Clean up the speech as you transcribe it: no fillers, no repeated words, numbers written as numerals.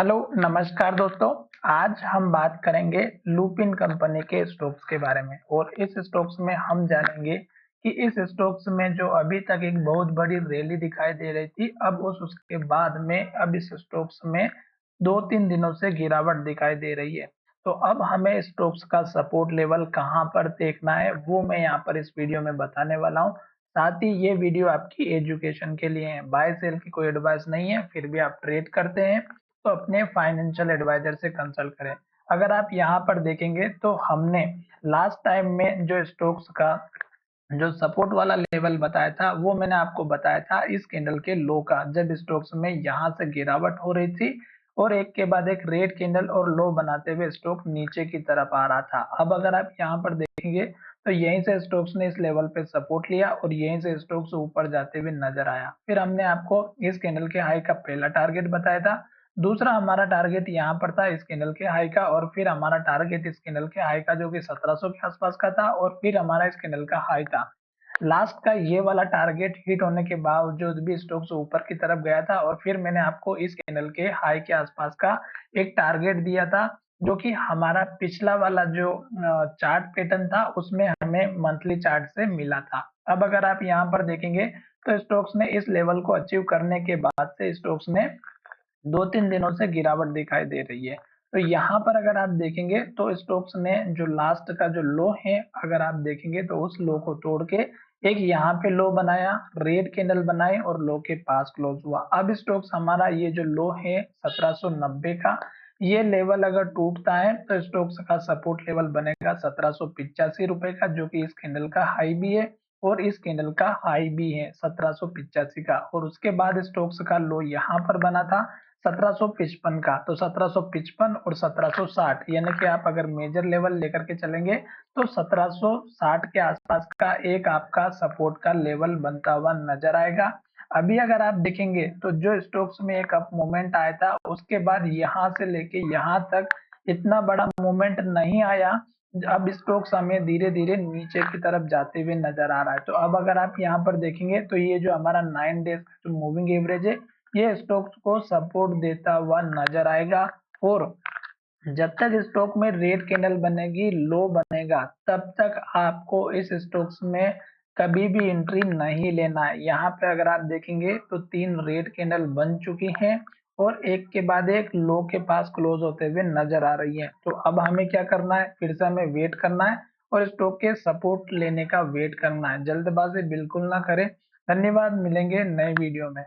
Hello नमस्कार दोस्तों। आज हम बात करेंगे लुपिन कंपनी के स्टॉक्स के बारे में और इस स्टॉक्स में हम जानेंगे कि इस स्टॉक्स में जो अभी तक एक बहुत बड़ी रैली दिखाई दे रही थी, अब उसके बाद में अब इस स्टॉक्स में 2-3 दिनों से गिरावट दिखाई दे रही है। तो अब हमें स्टॉक्स का सपोर्ट लेवल कहां पर देखना है वो मैं यहाँ पर इस वीडियो में बताने वाला हूँ। साथ ही ये वीडियो आपकी एजुकेशन के लिए है, बाय सेल की कोई एडवाइस नहीं है। फिर भी आप ट्रेड करते हैं तो अपने फाइनेंशियल एडवाइजर से कंसल्ट करें। अगर आप यहाँ पर देखेंगे तो हमने लास्ट टाइम में जो स्टॉक्स का जो सपोर्ट वाला लेवल बताया था वो मैंने आपको बताया था इस कैंडल के लो का, जब स्टॉक्स में यहाँ से गिरावट हो रही थी और एक के बाद एक रेड कैंडल और लो बनाते हुए स्टॉक नीचे की तरफ आ रहा था। अब अगर आप यहाँ पर देखेंगे तो यहीं से स्टॉक्स ने इस लेवल पे सपोर्ट लिया और यहीं से स्टॉक्स ऊपर जाते हुए नजर आया। फिर हमने आपको इस कैंडल के हाई का पहला टारगेट बताया था, दूसरा हमारा टारगेट यहाँ पर था इस कैंडल के हाई का, और फिर हमारा टारगेट इस कैंडल के हाई का जो कि 1700 के आसपास का था, और फिर हमारा इस कैंडल का हाई था। लास्ट का ये वाला टारगेट हिट होने के बावजूद भी स्टॉक्स ऊपर की तरफ गया था और फिर मैंने आपको इस कैंडल के हाई के आसपास का एक टारगेट दिया था, जो कि हमारा पिछला वाला जो चार्ट पैटर्न था उसमें हमें मंथली चार्ट से मिला था। अब अगर आप यहाँ पर देखेंगे तो स्टॉक्स ने इस लेवल को अचीव करने के बाद से स्टॉक्स ने 2-3 दिनों से गिरावट दिखाई दे रही है। तो यहाँ पर अगर आप देखेंगे तो स्टॉक्स ने जो लास्ट का जो लो है, अगर आप देखेंगे तो उस लो को तोड़ के एक यहाँ पे लो बनाया, रेड कैंडल बनाए और लो के पास क्लोज हुआ। अब स्टॉक्स हमारा ये जो लो है 1790 का, ये लेवल अगर टूटता है तो स्टॉक्स का सपोर्ट लेवल बनेगा 1785 रुपए का, जो कि इस कैंडल का हाई भी है और इस कैंडल का हाई भी है 1785 का। और उसके बाद स्टॉक्स का लो यहाँ पर बना था 1755 का। तो 1755 और 1760 यानी कि आप अगर मेजर लेवल लेकर के चलेंगे तो 1760 के आसपास का एक आपका सपोर्ट का लेवल बनता हुआ नजर आएगा। अभी अगर आप देखेंगे तो जो स्टॉक्स में एक अप मूवमेंट आया था उसके बाद यहाँ से लेके यहाँ तक इतना बड़ा मूवमेंट नहीं आया। अब स्टॉक्स हमें धीरे धीरे नीचे की तरफ जाते हुए नजर आ रहा है। तो अब अगर आप यहाँ पर देखेंगे तो ये जो हमारा 9 डेज का जो मूविंग एवरेज है, ये स्टॉक्स को सपोर्ट देता हुआ नजर आएगा। और जब तक स्टॉक में रेड कैंडल बनेगी, लो बनेगा, तब तक आपको इस स्टॉक्स में कभी भी एंट्री नहीं लेना है। यहाँ पे अगर आप देखेंगे तो 3 रेड कैंडल बन चुकी हैं और एक के बाद एक लो के पास क्लोज होते हुए नजर आ रही है। तो अब हमें क्या करना है, फिर से हमें वेट करना है और स्टॉक के सपोर्ट लेने का वेट करना है। जल्दबाजी बिल्कुल ना करें। धन्यवाद, मिलेंगे नए वीडियो में।